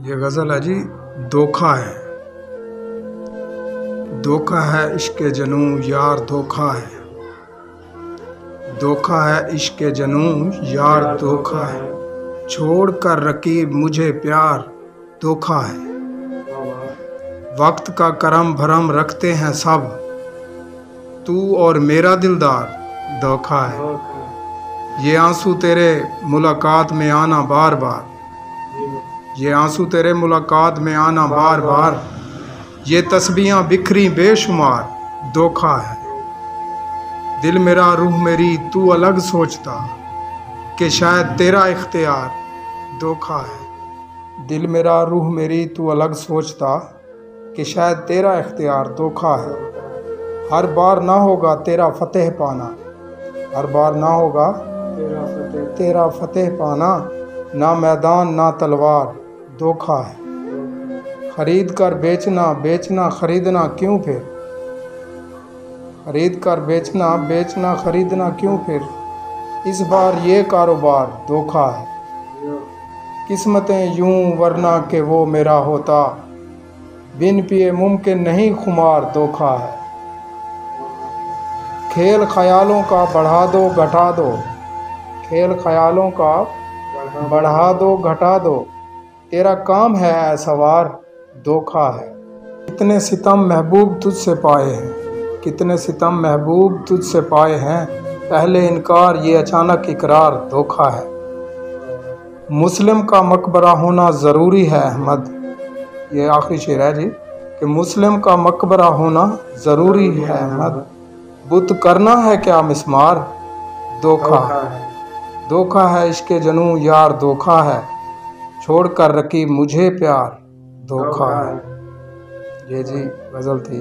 ये गज़ल है जी। धोखा है, धोखा है इश्क़े जनू यार, धोखा है, धोखा है इश्क़े जनू यार, धोखा है, छोड़ कर रकीब मुझे प्यार, धोखा है। वक्त का करम भरम रखते हैं सब, तू और मेरा दिलदार, धोखा है। ये आंसू तेरे मुलाकात में आना बार बार, ये आंसू तेरे मुलाकात में आना बार बार, ये तस्बीहां बिखरी बेशुमार, धोखा है। दिल मेरा रूह मेरी तू अलग सोचता, कि शायद तेरा इख्तियार, धोखा है। दिल मेरा रूह मेरी तू अलग सोचता, कि शायद तेरा इख्तियार, धोखा है। हर बार ना होगा तेरा फतेह पाना, हर बार ना होगा तेरा फतेह पाना, ना मैदान ना तलवार, धोखा है। खरीद कर बेचना बेचना खरीदना क्यों फिर, खरीद कर बेचना बेचना खरीदना क्यों फिर, इस बार ये कारोबार, धोखा है। किस्मतें यूं वरना के वो मेरा होता, बिन पिए मुमकिन नहीं खुमार, धोखा है। खेल ख्यालों का बढ़ा दो घटा दो, खेल ख्यालों का बढ़ा दो घटा दो, तेरा काम है ऐसवार, धोखा है। कितने सितम महबूब तुझसे पाए हैं, कितने सितम महबूब तुझसे पाए हैं, पहले इनकार ये अचानक इकरार, धोखा है। मुस्लिम का मकबरा होना ज़रूरी है अहमद, ये आखिरी शेर है जी, कि मुस्लिम का मकबरा होना ज़रूरी है अहमद, बुत करना है क्या मिस्मार, धोखा है। धोखा है इश्क़े जनू यार, धोखा है, छोड़ कर रकीब मुझे प्यार, धोखा है। ये जी गज़ल थी,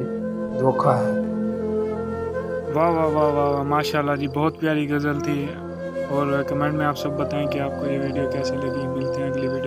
धोखा है। वाह वाह वाह वाह, माशाल्लाह जी, बहुत प्यारी गज़ल थी। और कमेंट में आप सब बताएं कि आपको ये वीडियो कैसी लगी। मिलते हैं अगली वीडियो।